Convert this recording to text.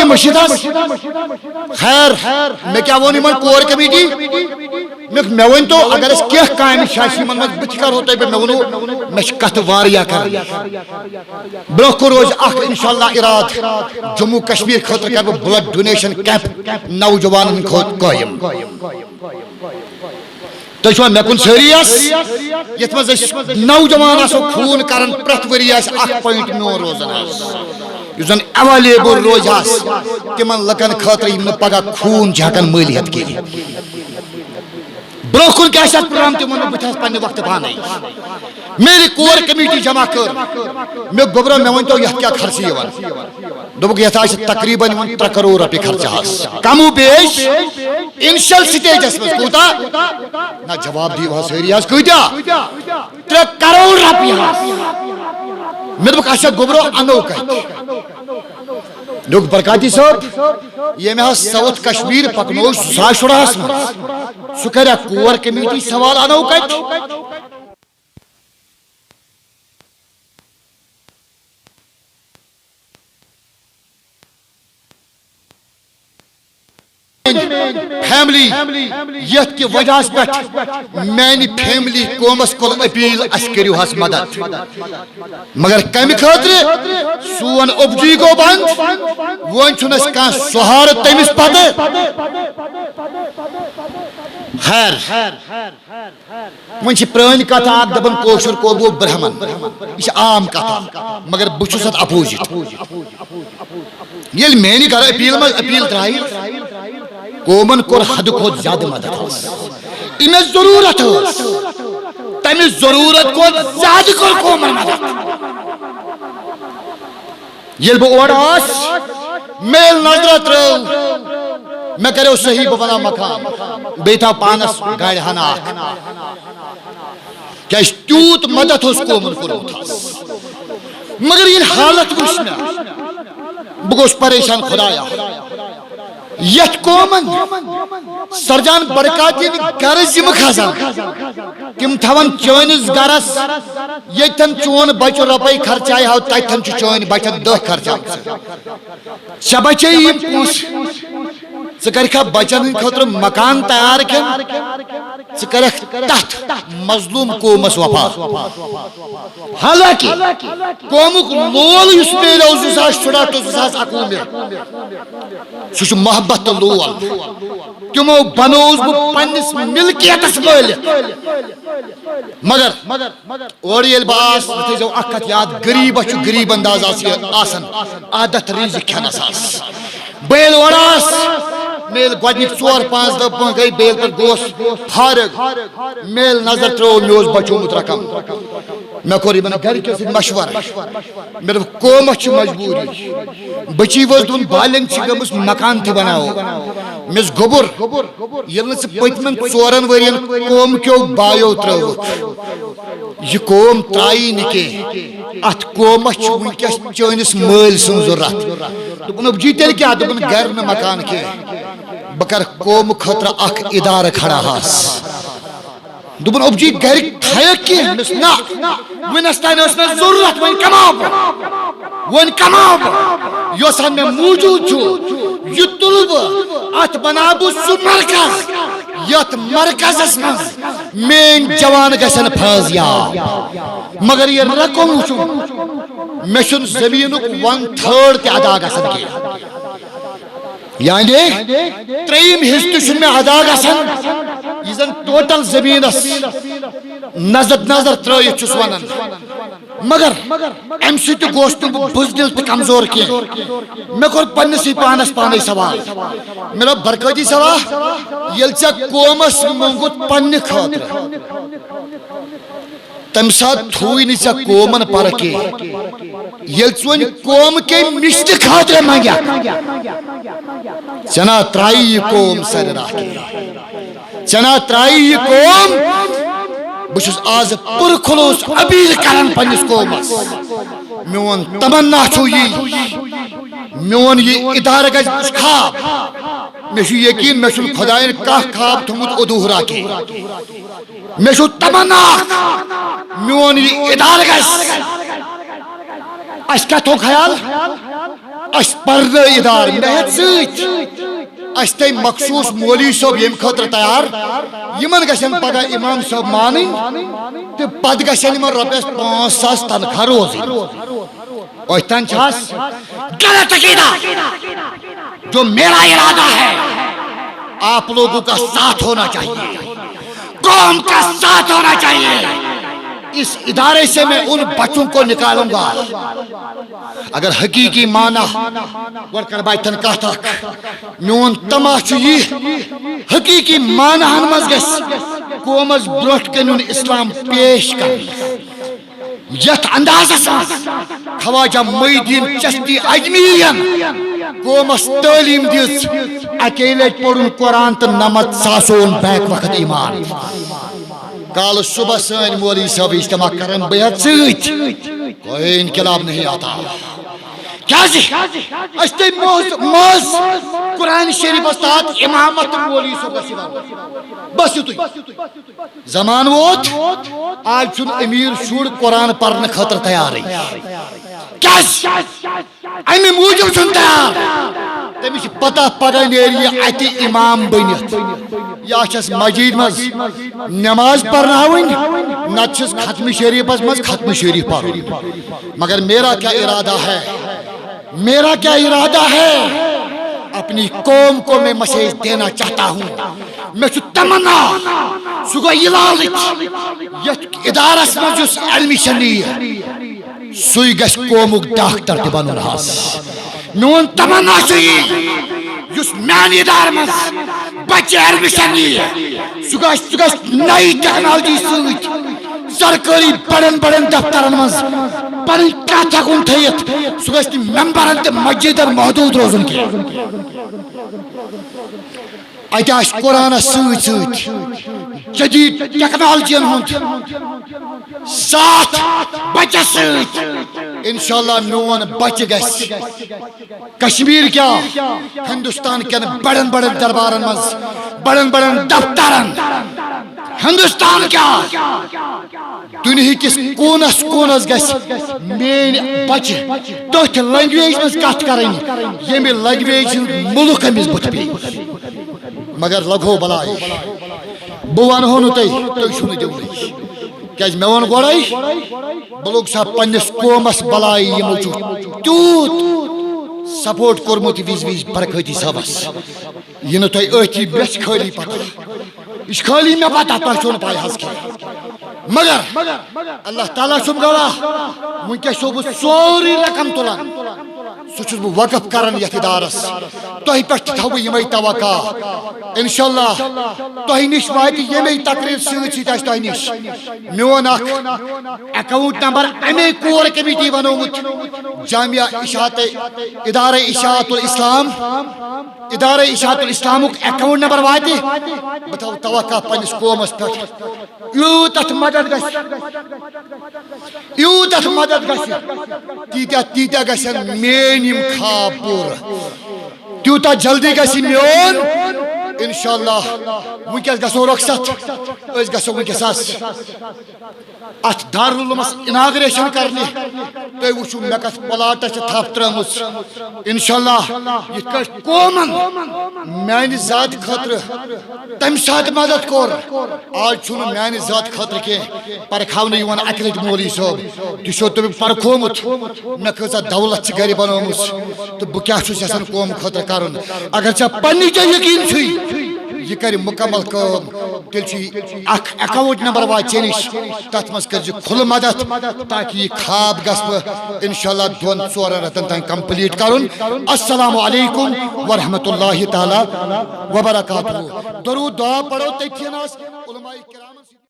کھوتی مشیدس خیر میں کیا ون یمن کور کمیٹی مے ون تو اگر اس کیا کامہ شاشی من مز بت کرو تہ مے ونو مے چھ کتھ واریا کر برو کو روز اخ انشاءاللہ اراد جموں کشمیر خاطر کر بلڈ ڈونیشن کیمپ نوجوانن خاطر قائم تو چھو مے کن سریس یت مز نوجوان آسو خون کرن پرت وری آس 1 پوائنٹ میون روزن یزن اویلیبل روز آس تمن لکن خاطر یم پگہ خون ہکن مالیت کی برو کن کیا پروگرام تمہ بہت پنہ وقت پانے میری کور کمیٹی جمع کر مے گوبرو مے ون تو یہ کیا خرچ دوک یہ تقریباً 3 کروڑ رۄپیہِ خرچہ کم و بیش انشل سٹیجس مز کوتا نہ جواب دیو سری کتیا 3 کروڑ رۄپیہِ مے دوک اچھا گوبرو انو کت دوک برکاتی صاحب یہ میں ساؤتھ کشمیر پکنوش 2016 من سہ کریا کور کمیٹی سوال انو کت فیملی یت کی وجہ پہ میانی فیملی قومس کول اپیل اس کریو ہس مدد مگر کمی خاطر سون ابجی گو بند ون چھنس کان سہار تمس پتہ خیر ون چھ پرانی کتھا اک دبن کوشر کو گو برہمن یہ عام کتھا مگر بچس ات اپوزٹ یل میانی کر اپیل ترائی قومن کور حد کھوت زیادہ مدد تمس ضرورت تمس ضرورت کو زیادہ کور قومن مدد یل بہ اور آس میل نظر ترو میں کرو صحیح بنا مقام بیٹھا پانس گاڑی ہنا کیا تیوت مدد اس قومن کورمت مگر یہ حالت وچنا بہ گوس پریشان خدایا یت قومن سرجان برکاتی گر ذمہ کھسان تم تھون چونس گرس یتن چون بچہ روپے خرچائے ہو تتن چون بچن 10 خرچہ ژے بچے یم پونس ژٕ کرکھا بچن خاطر مکان تیار کن ژٕ کرکھ تتھ مظلوم قومس وفا حالانکہ قومک لول یس میلیو 2014 to 2019 سہ چھ محبت تو لول تمو بنوز بہ پنس ملکیتس مل مگر اور یل باس تھو اکھ کتھ یاد غریب چھ غریب انداز آسن عادت ریزک کھنس آس بیل وراس میل گۄڈنِکۍ 4-5 دۄہ گئی بیل پر گوس فارغ میل نظر ترو میوس بچومت رقم میں کور یمن گرکیو سۭتۍ مشور مے دوٚپ قومس چھ مجبوری بچی ؤژ دوٚپُن بالٮ۪ن چھ گٔمٕژ مکان تہِ بناو مےٚ گوٚبُر ییٚلہِ نہٕ ژٕ پٔتمٮ۪ن 4 ؤرین قوم کیو بایو ترٲوُکھ یہ قوم ترایی نہٕ کینٛہہ اتھ قومس چھ ونکیس چٲنِس مٲلۍ سٕنٛز ضروٗرت دوٚپُن ابجی تیٚلہِ کیٛاہ دوٚپُن گر نہٕ مکان کینٛہہ بہ کر قوم خاطر اخ ادارہ کھڑا ہس دوٚپُن ابجی گرِک تھایکھ کینٛہہ نا ونس تانۍ ٲس مےٚ ضروٗرت وۄنۍ کماو بہٕ یۄس مےٚ موٗجوٗد چھُ یہِ تُلہٕ بہٕ اتھ بناو بہٕ سُہ مرکز یتھ مرکزس منٛز میٲنۍ جوان گژھن فٲضیاب مگر یہ رقم وٕچھُن مےٚ چھُنہٕ زٔمیٖنُک 1/3 تہِ ادا گژھان کینٛہہ یعنی 3 حصہ تہ مے ادا گژھان یہ زن ٹوٹل زمینس نظر ترٲیِتھ چھُس ونان مگر ام سۭتۍ گوس نہٕ بہٕ بُزدِل تہٕ کمزور کینٛہہ مےٚ کوٚر پننسٕے پانس پانے سوال مےٚ دوٚپ برکٲتی صٲبا ییٚلہِ ژےٚ قومس موٚنگُت پننہِ خٲطرٕ تمہ سات تھوی نہٕ ژےٚ قومن پرٕ کینٛہہ ییٚلہِ ژٕ وۄنۍ قوم کے مشتہِ خٲطرٕ منٛگیکھ ژےٚ نا ترٛایی یہِ قوم سرِ راکھِ ژےٚ نا ترٛایی یہِ قوم بہٕ چھُس آز پُرخلوص اپیل کران پننس قومس میون تمنا چھُ یی میون یہ ادارہ گژھِ خواب مےٚ چھُ یقین مےٚ چھُنہٕ خۄدایَن کانٛہہ خواب تھوٚمُت ادھوٗرا کینٛہہ مےٚ چھُ تمنا میون یہ ادارہ گژھِ اَسہِ کیٛاہ تھوٚو خیال اس پرد ادار مہت سچ اس تھی مخصوص مولوی صاحب یم خاطر تیار یمن گژھن پگہ امام صاحب مانن تو پتہ گژھن یمن رۄپیس 5,000 تنخواہ روزن اوتن چھس غلط عقیدہ جو میرا ارادہ ہے آپ لوگوں کا ساتھ ہونا چاہیے قوم کا ساتھ ہونا چاہیے اس ادارے سے میں ان بچوں کو نکالوں گا اگر حقیقی معنی ورکر بائتن کہتا میون تماش یہ حقیقی معنی ہنمز گس قومس بروٹ کنن اسلام پیش کر یت انداز خواجہ معین الدین چشتی اجمیرین قومس تعلیم دس اکیلے پڑھن قرآن تو نمت ساسون بیک وقت ایمان کال صبح سن مولوی صاحب اجتماع کرن بیعت سۭتۍ کوئی انقلاب نہیں آتا کیا موز قرآن شریف استاد امامت مولوی صاحب بس یتُے زمان ووت آج چھُنہٕ امیر شُر قرآن پرنہٕ خٲطرٕ تیارٕے امہِ موٗجوٗب چھُنہٕ تیار تٔمِس چھِ پتہ پگاہ نیرِ یہِ اَتہِ امام بٔنِتھ یہِ آسٮ۪س مسجد منٛز نماز پرناوٕنۍ نتہٕ چھِس ختمہِ شریفس منٛز ختمہِ شریف پرُن مگر میرا کیا ارادہ ہے اپنی قوم کو میں میسیج دینا چاہتا ہوں میں چھُ تمنا سُہ گوٚو یہِ لالٕچ یتھ ادارس منٛز یُس ایڈمِشن نِیہِ سُے گژھِ قومُک ڈاکٹر تہِ بنُن حظ میون تمنا چھُ یی یُس میانہِ ادارٕ منٛز بچہِ ایڈمِشن نِیہِ سُہ گژھِ نئی ٹیکنالوجی سۭتۍ سرکاری بڑن دفترن مز پنٕنۍ کتھ ہیٚکُن تھٲیِتھ سُہ گژھِ نہٕ ممبرن تہٕ مسجدن محدوٗد روزُن کینٛہہ اتہِ آسہِ قرآنس سۭتۍ سۭتۍ جدید ٹیکنالوجین ہُنٛد ساتھ بچس سۭتۍ انشاءاللہ میون بچہ گژھِ کشمیر کیا ہندوستان کٮ۪ن بڑن دربارن مز بڑن دفترن ہندوستان کیا دنیا کس کونس گژھِ میٲنۍ بچہ تٔتھۍ لنگویج منٛز کتھ کرٕنۍ ییٚمہِ لنگویج ہُنٛد مُلک أمِس بُتھِ پیٚیہِ مگر لگو بلاے بہٕ ونہو نہٕ تُہۍ چھُو نہٕ دِونٕے کیازِ مےٚ ووٚن گۄڈے بہٕ لوٚگ سا پننِس قومس بلاے یِمو چھُ تیوٗت سپورٹ کوٚرمُت وِزِ برکٲتی صٲبس یہِ نہٕ تۄہہِ أتھی مےٚ چھِ خٲلی پتہ یہ خالی میں پتہ تۄہہِ چھو نہٕ پاے حظ کینٛہہ مگر اللہ تعالیٰ چھُم گواہ وٕنکٮ۪س چھُس بہٕ سورُے رقم تُلان سُہ چھُس بہٕ وقف کران یتھ ادارس تۄہہِ پٮ۪ٹھ تہِ تھاوٕ بہٕ یِمے توقع انشاءاللہ تۄہہِ نِش واتہِ ییٚمے تقریٖر سۭتۍ آسہِ تۄہہِ نِش میون اکھ اکاؤنٹ نمبر امے کور کمیٹی بنومُت جامعہ ادارے اشاعت الاسلامُک اکاؤنٹ نمبر واتہِ بہٕ تھاوٕ توقع پننِس قومس پٮ۪ٹھ یوٗت اتھ مدد گژھِ تیٖتیاہ گژھن میٲنۍ یِم خواب پوٗرٕ تیوٗتاہ جلدی گژھِ میون انشاءاللہ ونکٮ۪س گژھو رۄخصت أسۍ گژھو ونکٮ۪س اتھ دارالعلومس اناگریشن کرنہِ تُہۍ وٕچھِو مےٚ کتھ پلاٹس چھِ تھپھ ترٲمٕژ انشاءاللہ یِتھ کٲٹھۍ قومن میانہِ ذات خٲطرٕ تمہِ ساتہٕ مدد کوٚر آز چھُنہٕ میانہِ ذات خٲطرٕ کینٛہہ پرکھاونہٕ یِوان اکہِ لٹہِ مولوی صٲب تہِ چھو تٔمۍ پرکھومُت مےٚ کۭژاہ دولت چھِ گرِ بنٲومٕژ تہٕ بہٕ کیٛاہ چھُس یژھان قوم خٲطرٕ کرُن اگر ژےٚ پننہِ جایہِ یقیٖن چھُے یہ کر مکمل کٲم تیٚلہِ چھُے اکھ اکاؤنٹ نمبر واتہِ ژےٚ نِش تتھ منٛز کٔرۍ زِ کھُلہٕ مدد تاکہِ یہِ خواب گژھِ بہٕ انشاءاللہ 2-4 رٮ۪تن تام کمپلیٖٹ کرُن السلام علیکم ورحمۃ اللہ تعالیٰ وبرکاتہ درود دعا پڑھو تٔتھۍ علماء